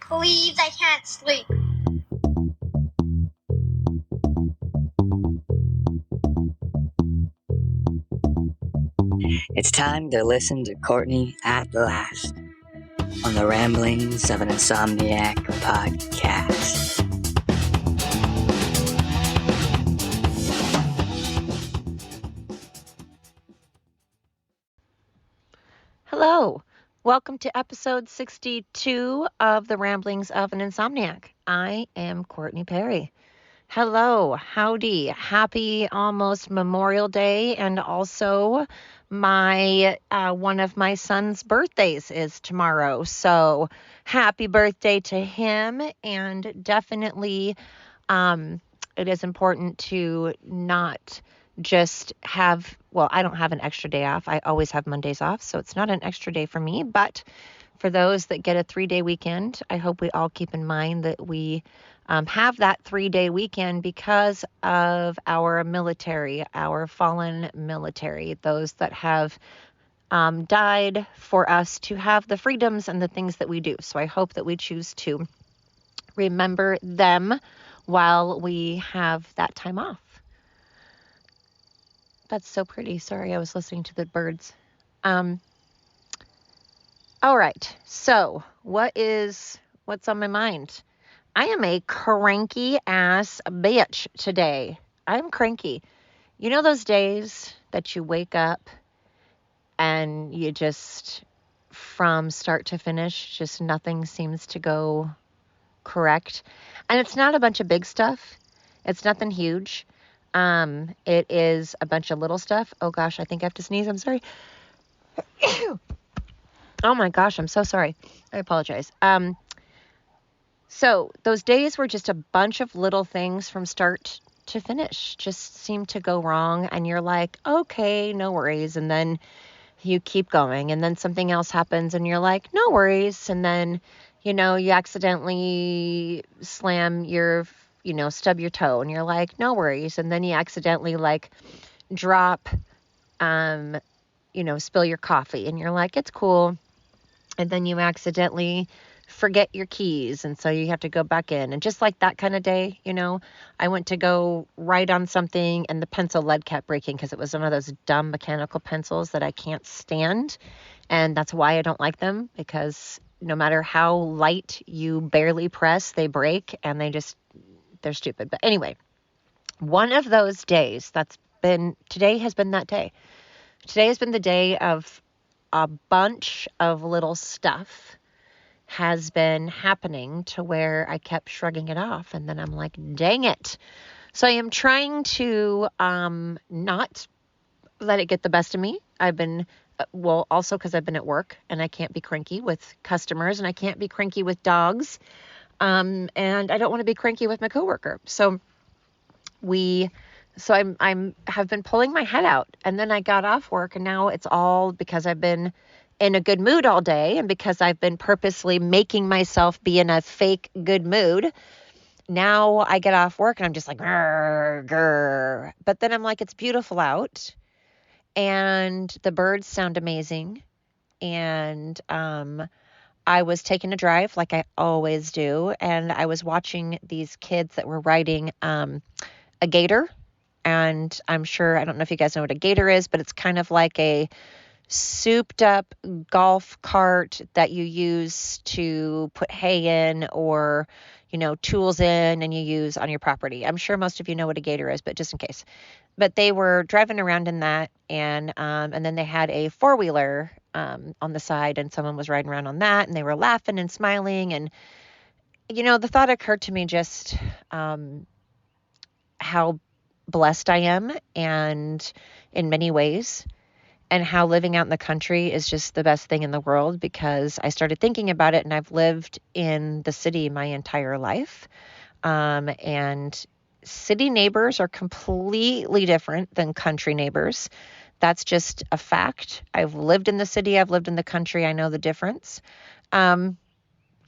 Please, I can't sleep. It's time to listen to Courtney at last on the Ramblings of an Insomniac podcast. Hello. Welcome to episode 62 of the Ramblings of an Insomniac. I am Courtney Perry. Hello, howdy, happy almost Memorial Day, and also one of my son's birthdays is tomorrow. So happy birthday to him, and definitely it is important to not just have, I don't have an extra day off. I always have Mondays off, so it's not an extra day for me. But for those that get a 3-day weekend, I hope we all keep in mind that we have that 3-day weekend because of our military, our fallen military, those that have died for us to have the freedoms and the things that we do. So I hope that we choose to remember them while we have that time off. That's so pretty. Sorry, I was listening to the birds. All right. So what's on my mind? I am a cranky ass bitch today. I'm cranky. You know those days that you wake up and you just, from start to finish, just nothing seems to go correct. And it's not a bunch of big stuff. It's nothing huge. It is a bunch of little stuff. Oh gosh, I think I have to sneeze. I'm sorry. Oh my gosh, I'm so sorry. I apologize. So those days were just a bunch of little things from start to finish just seem to go wrong. And you're like, okay, no worries. And then you keep going. And then something else happens and you're like, no worries. And then, you accidentally slam stub your toe and you're like, no worries. And then you accidentally drop, spill your coffee and you're like, it's cool. And then you accidentally forget your keys. And so you have to go back in. And just like that kind of day, I went to go write on something and the pencil lead kept breaking because it was one of those dumb mechanical pencils that I can't stand. And that's why I don't like them, because no matter how light you barely press, they break and they're stupid. But anyway, one of those days today has been that day. Today has been the day of a bunch of little stuff has been happening to where I kept shrugging it off. And then I'm like, dang it. So I am trying to not let it get the best of me. I've been, also because I've been at work and I can't be cranky with customers and I can't be cranky with dogs. And I don't want to be cranky with my coworker. So I'm have been pulling my head out, and then I got off work, and now it's all because I've been in a good mood all day, and because I've been purposely making myself be in a fake good mood. Now I get off work and I'm just like, grr, grr. But then I'm like, it's beautiful out and the birds sound amazing. And I was taking a drive like I always do, and I was watching these kids that were riding a gator. And I don't know if you guys know what a gator is, but it's kind of like a souped up golf cart that you use to put hay in or, tools in and you use on your property. I'm sure most of you know what a gator is, but just in case. But they were driving around in that, and then they had a 4-wheeler on the side, and someone was riding around on that, and they were laughing and smiling. And, the thought occurred to me just how blessed I am, and in many ways, and how living out in the country is just the best thing in the world, because I started thinking about it, and I've lived in the city my entire life. And city neighbors are completely different than country neighbors. That's just a fact. I've lived in the city, I've lived in the country, I know the difference. And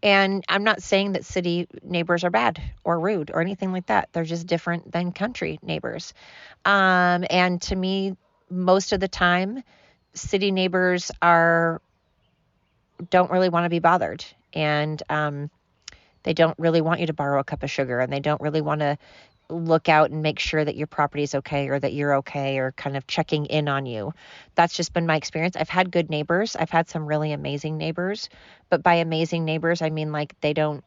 I'm not saying that city neighbors are bad or rude or anything like that. They're just different than country neighbors. And to me, most of the time, city neighbors don't really want to be bothered. And They don't really want you to borrow a cup of sugar, and they don't really want to look out and make sure that your property is okay or that you're okay or kind of checking in on you. That's just been my experience. I've had good neighbors. I've had some really amazing neighbors, but by amazing neighbors, I mean like they don't,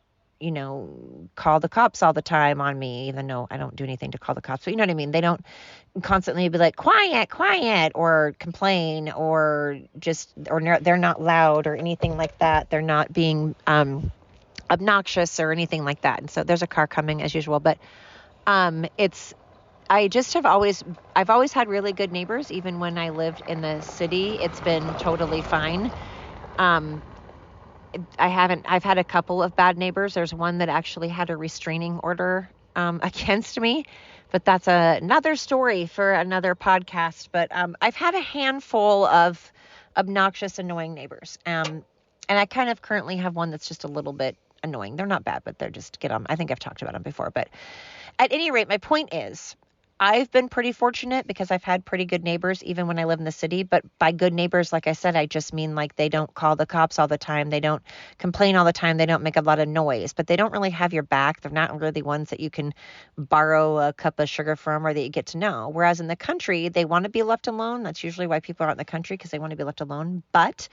call the cops all the time on me, even though I don't do anything to call the cops, but you know what I mean? They don't constantly be like, quiet, quiet, or complain, or they're not loud or anything like that. They're not being obnoxious or anything like that. And so there's a car coming as usual, but I've always had really good neighbors. Even when I lived in the city, it's been totally fine. I've had a couple of bad neighbors. There's one that actually had a restraining order against me, but that's another story for another podcast. But I've had a handful of obnoxious, annoying neighbors. And I kind of currently have one that's just a little bit annoying. They're not bad, but they're just get on. I think I've talked about them before. But at any rate, my point is, I've been pretty fortunate because I've had pretty good neighbors even when I live in the city. But by good neighbors, like I said, I just mean like they don't call the cops all the time. They don't complain all the time. They don't make a lot of noise, but they don't really have your back. They're not really ones that you can borrow a cup of sugar from or that you get to know. Whereas in the country, they want to be left alone. That's usually why people are out in the country, because they want to be left alone. But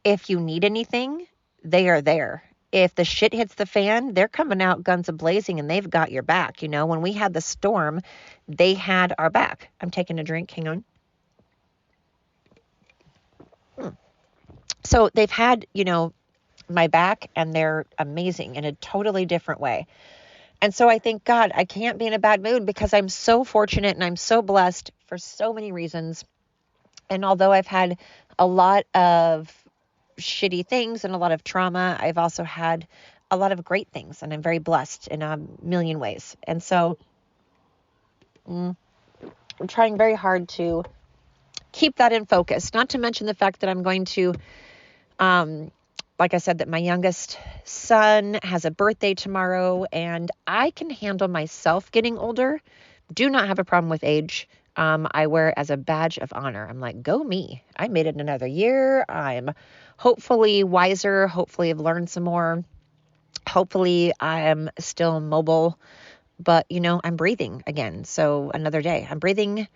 if you need anything, they are there. If the shit hits the fan, they're coming out guns a-blazing and they've got your back. When we had the storm, they had our back. I'm taking a drink. Hang on. So they've had, my back, and they're amazing in a totally different way. And so I think, God, I can't be in a bad mood because I'm so fortunate and I'm so blessed for so many reasons. And although I've had a lot of shitty things and a lot of trauma, I've also had a lot of great things, and I'm very blessed in a million ways. And so I'm trying very hard to keep that in focus, not to mention the fact that I'm going to, like I said, that my youngest son has a birthday tomorrow, and I can handle myself getting older. Do not have a problem with age. I wear it as a badge of honor. I'm like, go me. I made it another year. I'm hopefully wiser. Hopefully I've learned some more. Hopefully I am still mobile, but I'm breathing again. So another day, I'm breathing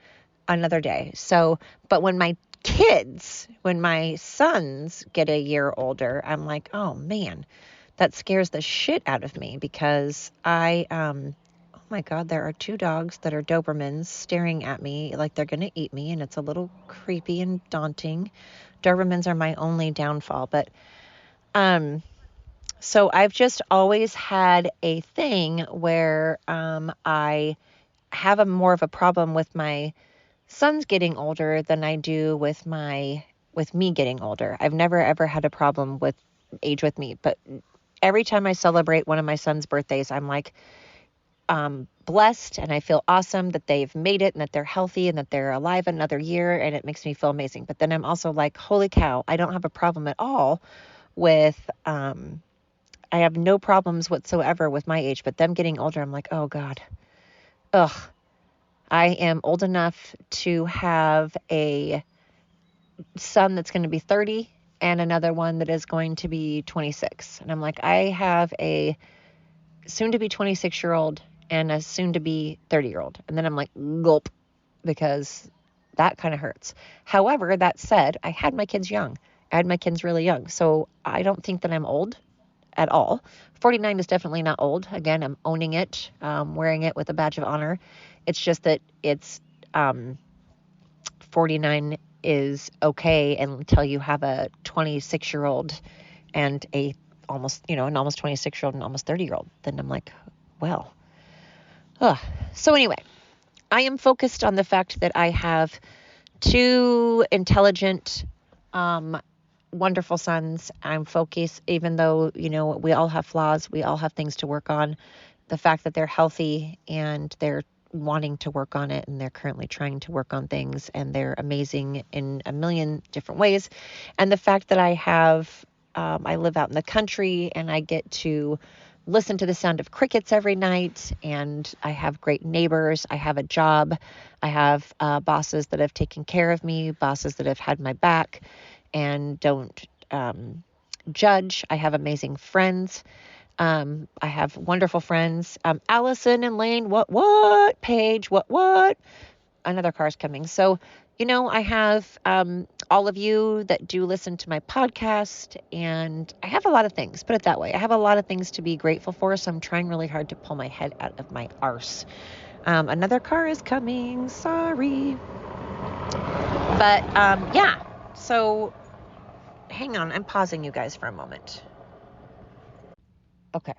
another day. So, but when my sons get a year older, I'm like, oh man, that scares the shit out of me because oh my God, there are two dogs that are Dobermans staring at me like they're going to eat me, and it's a little creepy and daunting. Dobermans are my only downfall, but so I've just always had a thing where I have more of a problem with my sons getting older than I do with me getting older. I've never ever had a problem with age with me, but every time I celebrate one of my son's birthdays, I'm like, blessed, and I feel awesome that they've made it and that they're healthy and that they're alive another year, and it makes me feel amazing. But then I'm also like, holy cow, I don't have a problem at all with I have no problems whatsoever with my age, but them getting older, I'm like, oh God, ugh. I am old enough to have a son that's going to be 30 and another one that is going to be 26. And I'm like, I have a soon to be 26-year-old and a soon to be 30-year-old. And then I'm like, gulp, because that kind of hurts. However, that said, I had my kids young. I had my kids really young. So I don't think that I'm old at all. 49 is definitely not old. Again, I'm owning it, wearing it with a badge of honor. It's just that it's 49 is okay until you have a 26-year-old and an almost 26-year-old and almost 30-year-old. Then I'm like, well, so anyway, I am focused on the fact that I have two intelligent, wonderful sons. I'm focused, even though, we all have flaws, we all have things to work on. The fact that they're healthy and they're wanting to work on it, and they're currently trying to work on things, and they're amazing in a million different ways. And the fact that I live out in the country and I get to listen to the sound of crickets every night, and I have great neighbors. I have a job. I have bosses that have taken care of me, bosses that have had my back and don't judge. I have amazing friends. I have wonderful friends. Allison and Lane, what? Paige, what? Another car's coming. So, I have all of you that do listen to my podcast, and I have a lot of things, put it that way. I have a lot of things to be grateful for, so I'm trying really hard to pull my head out of my arse. Another car is coming. Sorry. But, yeah. So, hang on. I'm pausing you guys for a moment. Okay.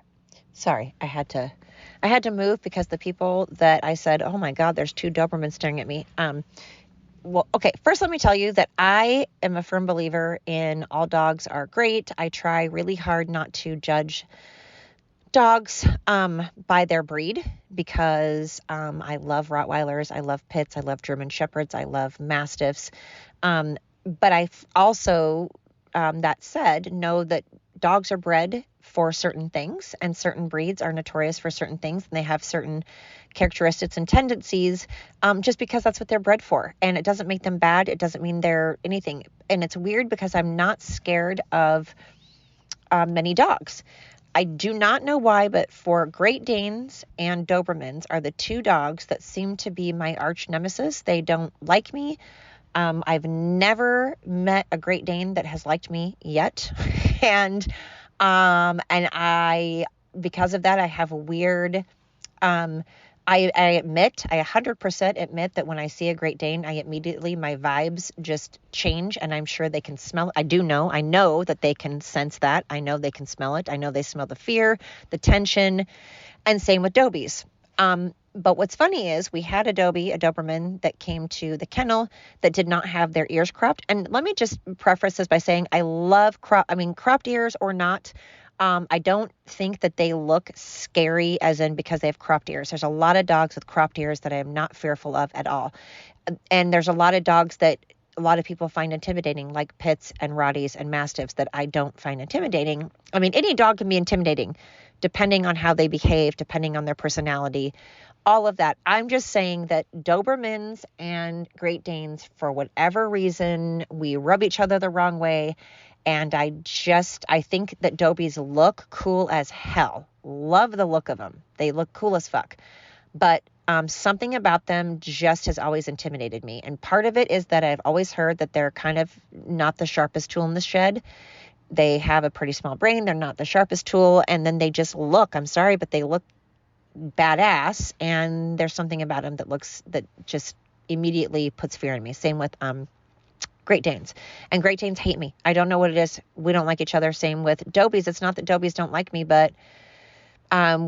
Sorry. I had to move because the people that I said, oh my God, there's 2 Dobermans staring at me. Well, okay, first let me tell you that I am a firm believer in all dogs are great. I try really hard not to judge dogs by their breed because I love Rottweilers, I love Pits, I love German Shepherds, I love Mastiffs. But I also, that said, know that dogs are bred for certain things, and certain breeds are notorious for certain things, and they have certain characteristics and tendencies just because that's what they're bred for. And it doesn't make them bad. It doesn't mean they're anything. And it's weird because I'm not scared of many dogs. I do not know why, but for Great Danes and Dobermans are the 2 dogs that seem to be my arch nemesis. They don't like me. I've never met a Great Dane that has liked me yet. And I, because of that, I have a weird, I 100% admit that when I see a Great Dane, my vibes just change, and I'm sure they can smell it. I know that they can sense that. I know they can smell it. I know they smell the fear, the tension, and same with Dobies. But what's funny is we had a Doberman that came to the kennel that did not have their ears cropped. And let me just preface this by saying I love cropped ears or not. I don't think that they look scary as in because they have cropped ears. There's a lot of dogs with cropped ears that I am not fearful of at all. And there's a lot of dogs that a lot of people find intimidating, like Pits and Rotties and Mastiffs, that I don't find intimidating. I mean, any dog can be intimidating depending on how they behave, depending on their personality, all of that. I'm just saying that Dobermans and Great Danes, for whatever reason, we rub each other the wrong way. And I think that Dobies look cool as hell. Love the look of them. They look cool as fuck. But something about them just has always intimidated me. And part of it is that I've always heard that they're kind of not the sharpest tool in the shed. They have a pretty small brain. They're not the sharpest tool. And then they just look, I'm sorry, but they look badass. And there's something about them that just immediately puts fear in me. Same with Great Danes. And Great Danes hate me. I don't know what it is. We don't like each other. Same with Dobies. It's not that Dobies don't like me, but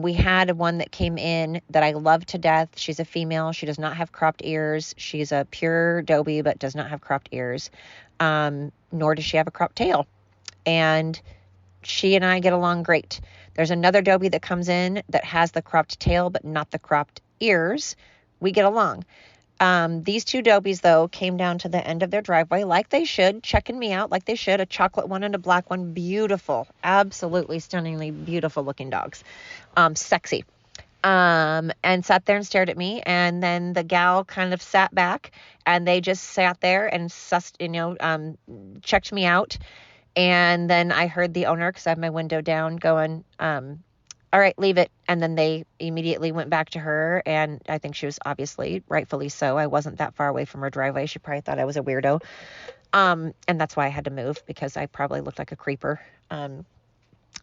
we had one that came in that I love to death. She's a female. She does not have cropped ears. She's a pure Dobie, but does not have cropped ears. Nor does she have a cropped tail. And she and I get along great. There's another Dobie that comes in that has the cropped tail, but not the cropped ears. We get along. These 2 Dobies, though, came down to the end of their driveway like they should, checking me out like they should, a chocolate one and a black one. Beautiful, absolutely stunningly beautiful looking dogs. Sexy. And sat there and stared at me. And then the gal kind of sat back and they just sat there and checked me out. And then I heard the owner, because I have my window down, going, all right, leave it. And then they immediately went back to her. And I think she was obviously rightfully so. I wasn't that far away from her driveway. She probably thought I was a weirdo. And that's why I had to move, because I probably looked like a creeper. I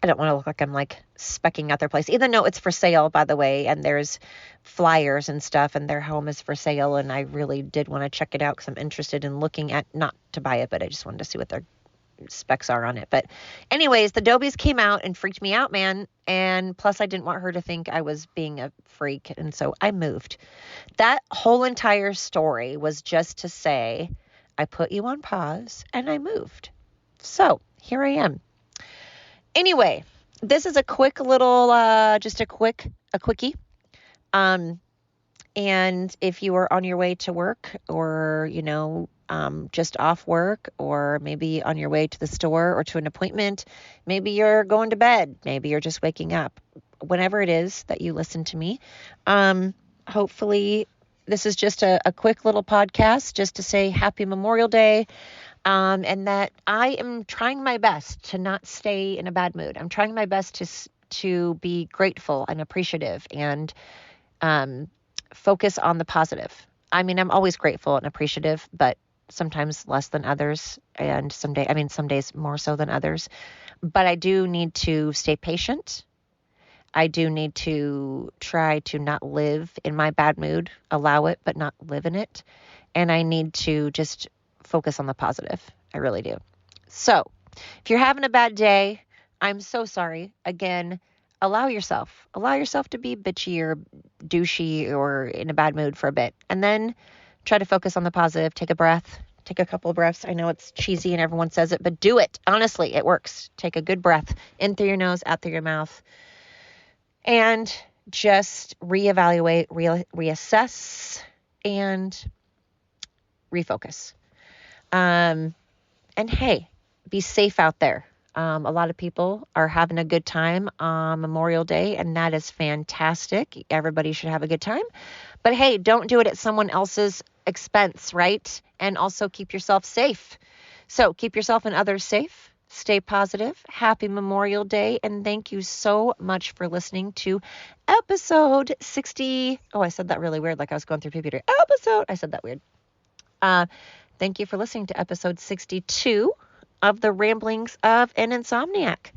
don't want to look like I'm like specking out their place, even though it's for sale, by the way. And there's flyers and stuff, and their home is for sale. And I really did want to check it out because I'm interested in looking at, not to buy it, but I just wanted to see what their specs are on it. But anyways, the Dobies came out and freaked me out, man. And plus I didn't want her to think I was being a freak. And so I moved. That whole entire story was just to say, I put you on pause and I moved. So here I am. Anyway, this is a quick little, just a quickie. And if you are on your way to work, or, just off work, or maybe on your way to the store or to an appointment, maybe you're going to bed, maybe you're just waking up, whenever it is that you listen to me. Hopefully this is just a quick little podcast just to say happy Memorial Day. And that I am trying my best to not stay in a bad mood. I'm trying my best to to be grateful and appreciative and focus on the positive. I mean, I'm always grateful and appreciative, but sometimes less than others. And some days more so than others. But I do need to stay patient. I do need to try to not live in my bad mood, allow it, but not live in it. And I need to just focus on the positive. I really do. So if you're having a bad day, I'm so sorry. Again, allow yourself to be bitchy or douchey or in a bad mood for a bit. And then try to focus on the positive. Take a breath. Take a couple of breaths. I know it's cheesy and everyone says it, but do it. Honestly, it works. Take a good breath in through your nose, out through your mouth. And just reevaluate, reassess, and refocus. And hey, be safe out there. A lot of people are having a good time on Memorial Day, and that is fantastic. Everybody should have a good time. But hey, don't do it at someone else's expense, right? And also keep yourself safe. So keep yourself and others safe. Stay positive. Happy Memorial Day. And thank you so much for listening to episode 60. Oh, I said that really weird, like I was going through puberty. I said that weird. Thank you for listening to episode 62 of the Ramblings of an Insomniac.